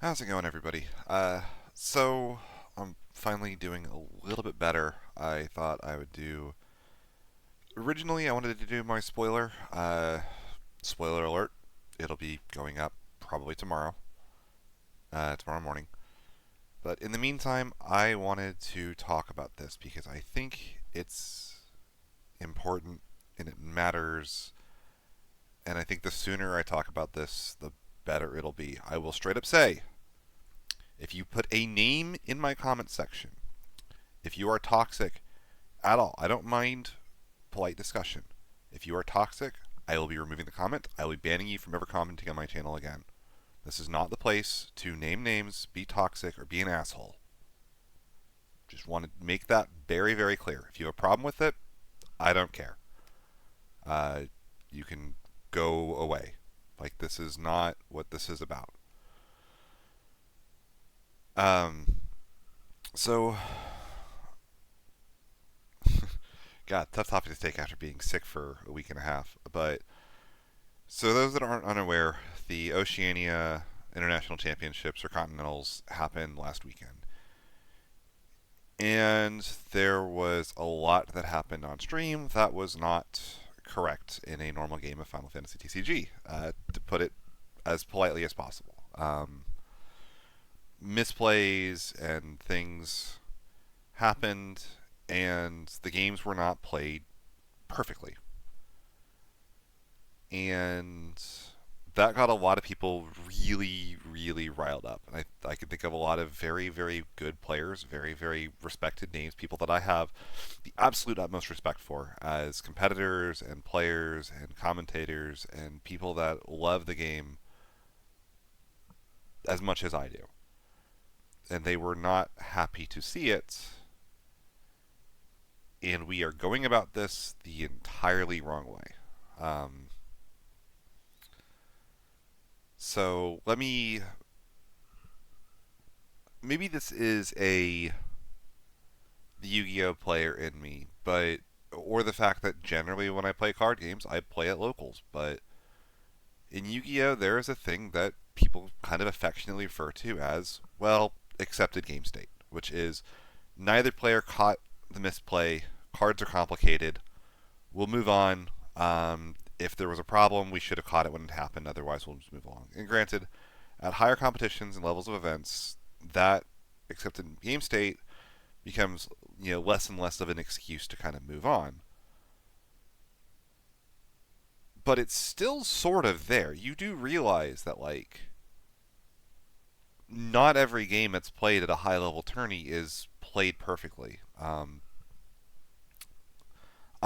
How's it going, everybody? So I'm finally doing a little bit better. I thought I would do. Originally, I wanted to do my spoiler. Spoiler alert: it'll be going up probably tomorrow morning. But in the meantime, I wanted to talk about this because I think it's important and it matters. And I think the sooner I talk about this, the better it'll be. I will straight up say, if you put a name in my comment section, if you are toxic at all, I don't mind polite discussion. If you are toxic, I will be removing the comment. I will be banning you from ever commenting on my channel again. This is not the place to name names, be toxic, or be an asshole. Just want to make that very, very clear. If you have a problem with it, I don't care. You can go away. Like, this is not what this is about. So, God, tough topic to take after being sick for a week and a half. But so those that aren't unaware, the Oceania International Championships or Continentals happened last weekend. And there was a lot that happened on stream that was not correct in a normal game of Final Fantasy TCG, to put it as politely as possible. Misplays and things happened, and the games were not played perfectly. And that got a lot of people really, really riled up. And I can think of a lot of very, very good players, very, very respected names, people that I have the absolute utmost respect for as competitors and players and commentators and people that love the game as much as I do. And they were not happy to see it. And we are going about this the entirely wrong way. So let me. Maybe this is the Yu-Gi-Oh player in me, but or the fact that generally when I play card games, I play at locals. But in Yu-Gi-Oh, there is a thing that people kind of affectionately refer to as, well, accepted game state, which is neither player caught the misplay. Cards are complicated. We'll move on. If there was a problem, we should have caught it when it happened. Otherwise, we'll just move along. And granted, at higher competitions and levels of events, that accepted game state becomes less and less of an excuse to kind of move on. But it's still sort of there. You do realize that not every game that's played at a high level tourney is played perfectly. I'm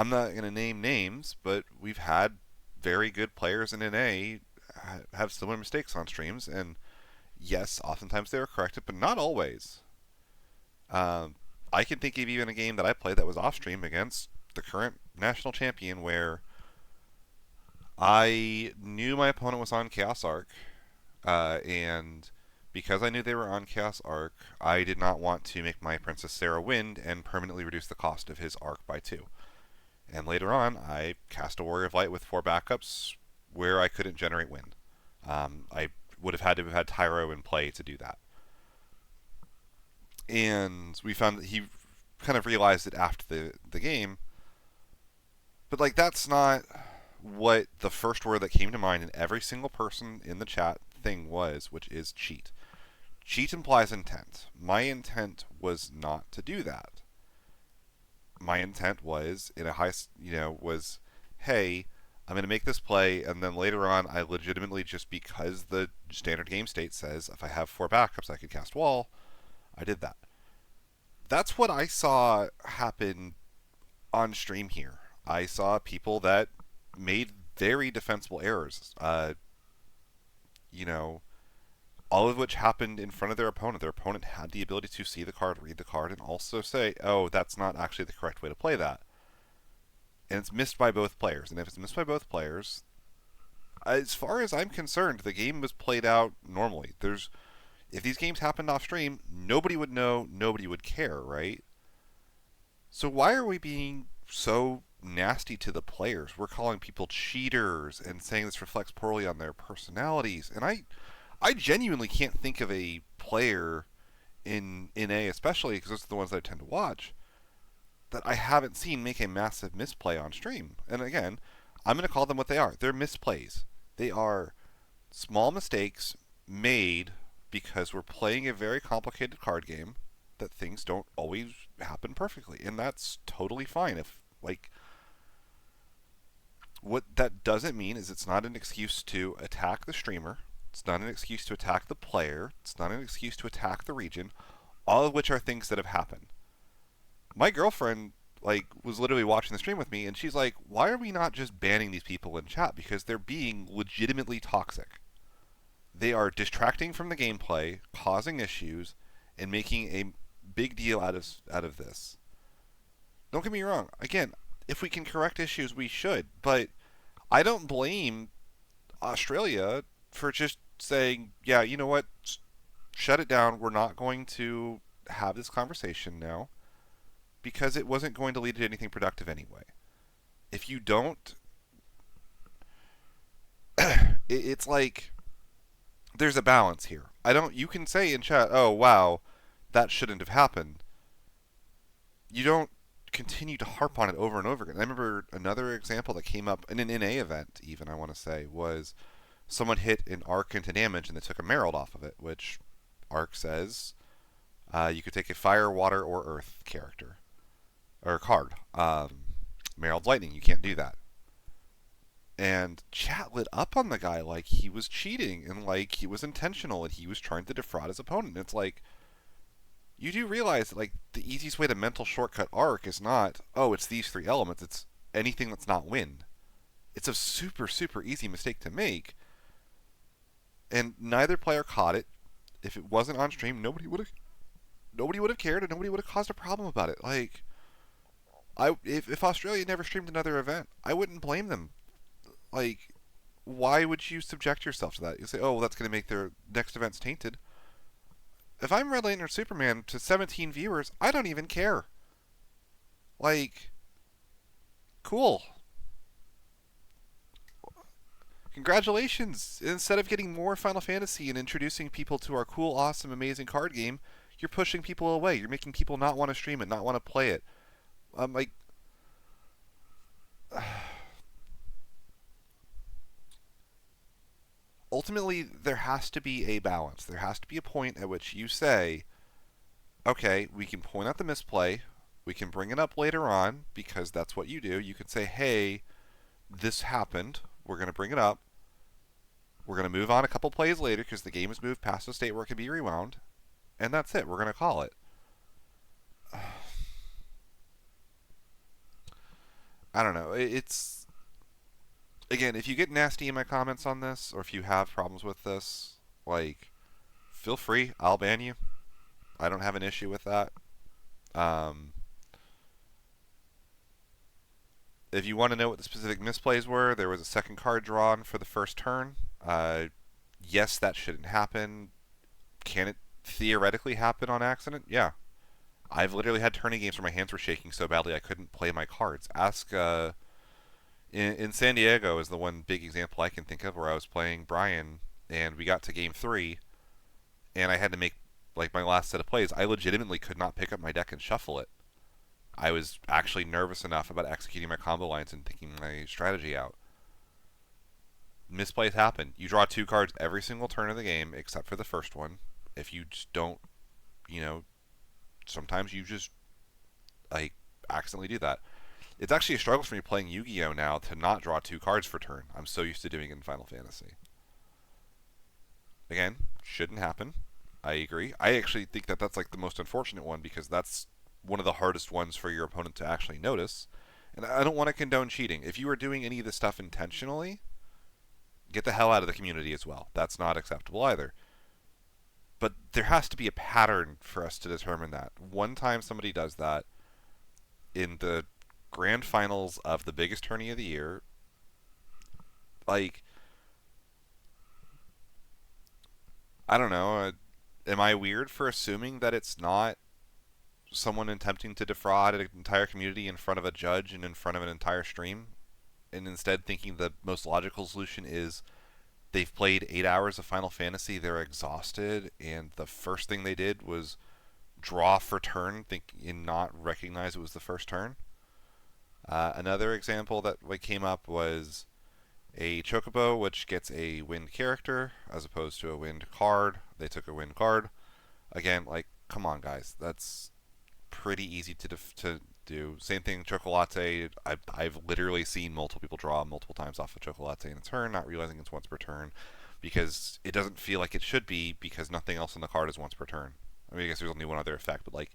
not going to name names, but we've had very good players in NA have similar mistakes on streams, and yes, oftentimes they were corrected, but not always. I can think of even a game that I played that was off stream against the current national champion where I knew my opponent was on Chaos Arc, and because I knew they were on Chaos Arc, I did not want to make my Princess Sarah win and permanently reduce the cost of his arc by 2. And later on, I cast a Warrior of Light with 4 backups where I couldn't generate wind. I would have had to have had Tyro in play to do that. And we found that he kind of realized it after the game. But that's not what the first word that came to mind in every single person in the chat thing was, which is cheat. Cheat implies intent. My intent was not to do that. My intent was hey, I'm going to make this play, and then later on, I legitimately, just because the standard game state says if I have 4 backups, I could cast Wall, I did that. That's what I saw happen on stream here. I saw people that made very defensible errors. All of which happened in front of their opponent. Their opponent had the ability to see the card, read the card, and also say, oh, that's not actually the correct way to play that. And it's missed by both players. And if it's missed by both players, as far as I'm concerned, the game was played out normally. If these games happened off stream, nobody would know, nobody would care, right? So why are we being so nasty to the players? We're calling people cheaters and saying this reflects poorly on their personalities. And I genuinely can't think of a player in A, especially because those are the ones that I tend to watch, that I haven't seen make a massive misplay on stream. And again, I'm going to call them what they are. They're misplays. They are small mistakes made because we're playing a very complicated card game that things don't always happen perfectly. And that's totally fine. If, like, what that doesn't mean is it's not an excuse to attack the streamer. It's not an excuse to attack the player. It's not an excuse to attack the region. All of which are things that have happened. My girlfriend was literally watching the stream with me, and she's like, "Why are we not just banning these people in chat? Because they're being legitimately toxic. They are distracting from the gameplay, causing issues, and making a big deal out of this." Don't get me wrong. Again, if we can correct issues, we should. But I don't blame Australia for just saying, "Yeah, you know what? Shut it down. We're not going to have this conversation now." Because it wasn't going to lead to anything productive anyway. If you don't, it's like there's a balance here. You can say in chat, "Oh wow, that shouldn't have happened." You don't continue to harp on it over and over again. I remember another example that came up in an NA event, even I want to say, was someone hit an arc into damage and they took a Merald off of it, which arc says you could take a fire, water, or earth character. Or card. Merald's Lightning, you can't do that. And chat lit up on the guy like he was cheating and like he was intentional and he was trying to defraud his opponent. It's like, you do realize that like the easiest way to mental shortcut arc is not, oh, it's these three elements, it's anything that's not wind. It's a super, super easy mistake to make. And neither player caught it. If it wasn't on stream, nobody would have cared and nobody would have caused a problem about it. Like, if Australia never streamed another event, I wouldn't blame them. Like, why would you subject yourself to that? You say, "Oh, well, that's going to make their next events tainted." If I'm Red Lantern Superman to 17 viewers, I don't even care. Like, cool. Congratulations. Instead of getting more Final Fantasy and introducing people to our cool, awesome, amazing card game, you're pushing people away. You're making people not want to stream it, not want to play it. Like, ultimately, there has to be a balance. There has to be a point at which you say, okay, we can point out the misplay. We can bring it up later on because that's what you do. You can say, "Hey, this happened. We're going to bring it up. We're going to move on a couple plays later because the game has moved past the state where it can be rewound. And that's it. We're going to call it." I don't know. It's, again, if you get nasty in my comments on this, or if you have problems with this, like, feel free. I'll ban you. I don't have an issue with that. If you want to know what the specific misplays were, there was a second card drawn for the first turn. Yes, that shouldn't happen. Can it theoretically happen on accident? Yeah. I've literally had tourney games where my hands were shaking so badly I couldn't play my cards. Ask, in San Diego is the one big example I can think of where I was playing Brian, and we got to game 3, and I had to make, like, my last set of plays. I legitimately could not pick up my deck and shuffle it. I was actually nervous enough about executing my combo lines and thinking my strategy out. Misplays happen. You draw 2 cards every single turn of the game, except for the first one. If you just don't, sometimes you just, like, accidentally do that. It's actually a struggle for me playing Yu-Gi-Oh! Now to not draw 2 cards per turn. I'm so used to doing it in Final Fantasy. Again, shouldn't happen. I agree. I actually think that that's like the most unfortunate one because that's one of the hardest ones for your opponent to actually notice. And I don't want to condone cheating. If you are doing any of this stuff intentionally, get the hell out of the community as well. That's not acceptable either. But there has to be a pattern for us to determine that. One time somebody does that in the grand finals of the biggest tourney of the year, like, I don't know, am I weird for assuming that it's not someone attempting to defraud an entire community in front of a judge and in front of an entire stream, and instead thinking the most logical solution is They've played 8 hours of Final Fantasy. They're exhausted, and the first thing they did was draw for turn, and not recognize it was the first turn. Another example that came up was a Chocobo, which gets a wind character as opposed to a wind card. They took a wind card. Again, come on, guys. That's pretty easy to do. Same thing, Chocolate. I've literally seen multiple people draw multiple times off of Chocolate in a turn, not realizing it's once per turn, because it doesn't feel like it should be, because nothing else on the card is once per turn. I mean, I guess there's only one other effect, but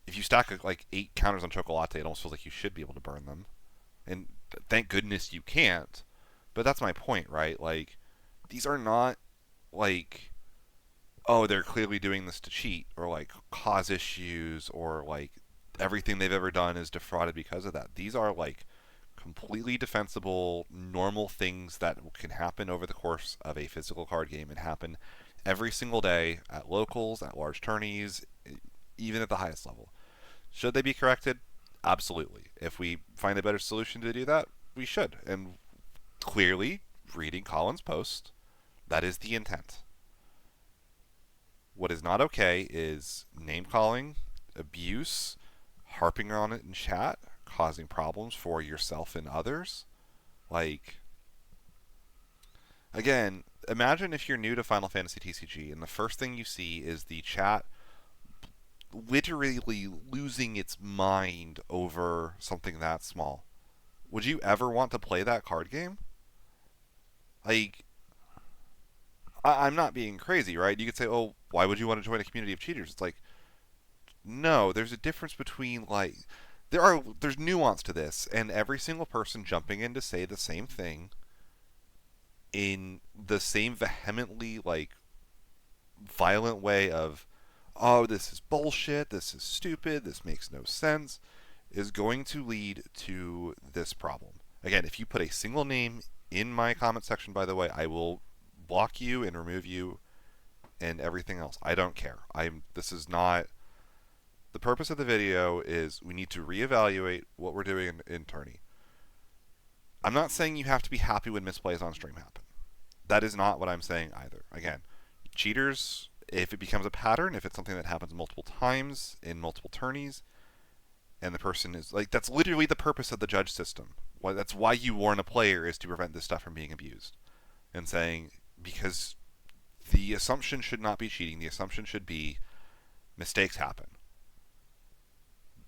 if you stack 8 counters on Chocolate, it almost feels like you should be able to burn them. And thank goodness you can't. But that's my point, right? These are not like, oh, they're clearly doing this to cheat, or cause issues, or everything they've ever done is defrauded because of that. These are completely defensible, normal things that can happen over the course of a physical card game and happen every single day at locals, at large tourneys, even at the highest level. Should they be corrected? Absolutely. If we find a better solution to do that, we should. And clearly, reading Colin's post, that is the intent. What is not okay is name calling, abuse, harping on it in chat, causing problems for yourself and others. Again, imagine if you're new to Final Fantasy TCG and the first thing you see is the chat literally losing its mind over something that small. Would you ever want to play that card game? I'm not being crazy, right? You could say, oh, why would you want to join a community of cheaters? It's no, there's a difference between there's nuance to this, and every single person jumping in to say the same thing in the same vehemently violent way of, oh, this is bullshit, this is stupid, this makes no sense, is going to lead to this problem. Again, if you put a single name in my comment section, by the way, I will block you and remove you and everything else. I don't care. This is not the purpose of the video. Is we need to reevaluate what we're doing in Tourney. I'm not saying you have to be happy when misplays on stream happen. That is not what I'm saying either. Again, cheaters, if it becomes a pattern, if it's something that happens multiple times in multiple tourneys, and the person is that's literally the purpose of the judge system. That's why you warn a player, is to prevent this stuff from being abused. And saying, because the assumption should not be cheating, the assumption should be mistakes happen.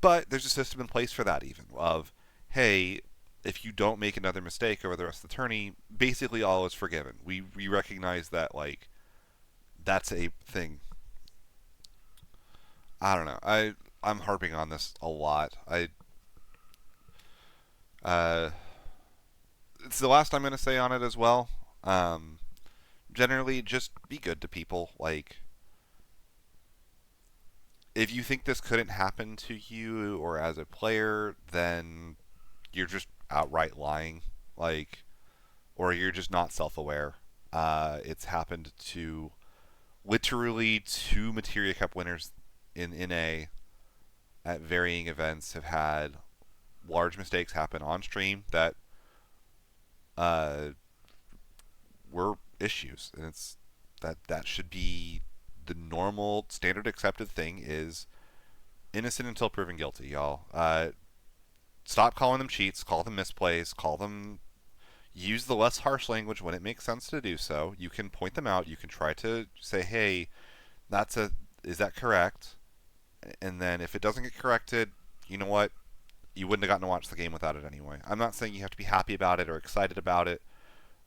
But there's a system in place for that, even, of, hey, if you don't make another mistake over the rest of the tourney, basically all is forgiven. We recognize that, that's a thing. I don't know. I'm harping on this a lot. It's the last I'm going to say on it as well. Generally, just be good to people. If you think this couldn't happen to you or as a player, then you're just outright lying. Or you're just not self-aware. It's happened to literally 2 Materia Cup winners in NA at varying events have had large mistakes happen on stream that were issues, and it's that should be the normal, standard accepted thing. Is innocent until proven guilty, y'all. Stop calling them cheats. Call them misplays. Use the less harsh language when it makes sense to do so. You can point them out. You can try to say, hey, is that correct? And then if it doesn't get corrected, you know what? You wouldn't have gotten to watch the game without it anyway. I'm not saying you have to be happy about it or excited about it,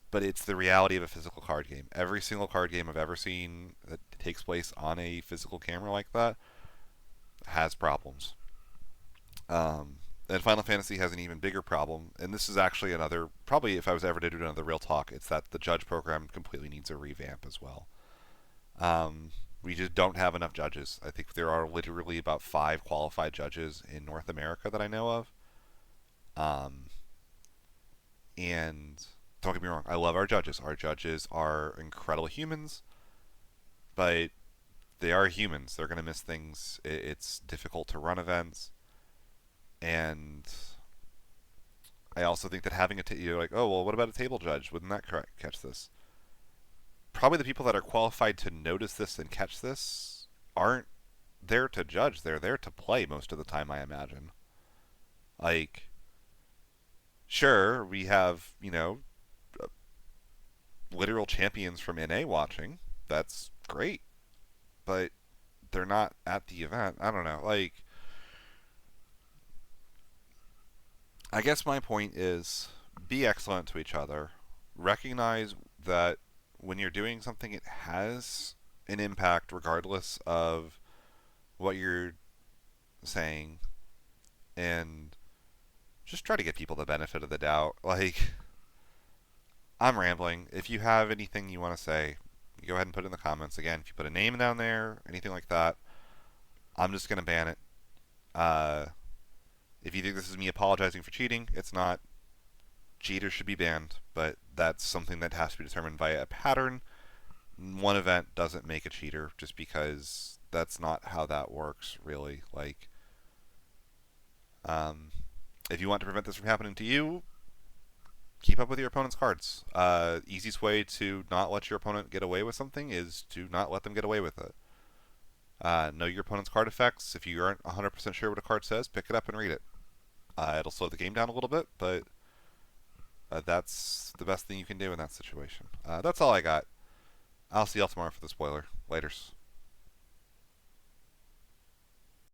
but it's the reality of a physical card game. Every single card game I've ever seen that takes place on a physical camera like that has problems. And Final Fantasy has an even bigger problem, and this is actually another, probably if I was ever to do another real talk, it's that the judge program completely needs a revamp as well. We just don't have enough judges. I think there are literally about 5 qualified judges in North America that I know of. And don't get me wrong, I love our judges. Our judges are incredible humans, but they are humans. They're going to miss things. It's difficult to run events. And I also think that having you're like, oh, well, what about a table judge? Wouldn't that catch this? probably the people that are qualified to notice this and catch this aren't there to judge. They're there to play most of the time, I imagine. Like, sure, we have, literal champions from NA watching. That's great. But they're not at the event. I don't know. Like, I guess my point is be excellent to each other. Recognize that when you're doing something, it has an impact regardless of what you're saying, and just try to give people the benefit of the doubt. Like, I'm rambling. If you have anything you want to say, go ahead and put it in the comments. Again, if you put a name down there, anything like that, I'm just going to ban it. Uh, if you think this is me apologizing for cheating, it's not. Cheaters should be banned, but that's something that has to be determined via a pattern. One event doesn't make a cheater just because that's not how that works, really. Like, um, if you want to prevent this from happening to you, keep up with your opponent's cards. Easiest way to not let your opponent get away with something is to not let them get away with it. Know your opponent's card effects. If you aren't 100% sure what a card says, pick it up and read it. It'll slow the game down a little bit, but that's the best thing you can do in that situation. That's all I got. I'll see y'all tomorrow for the spoiler. Laters.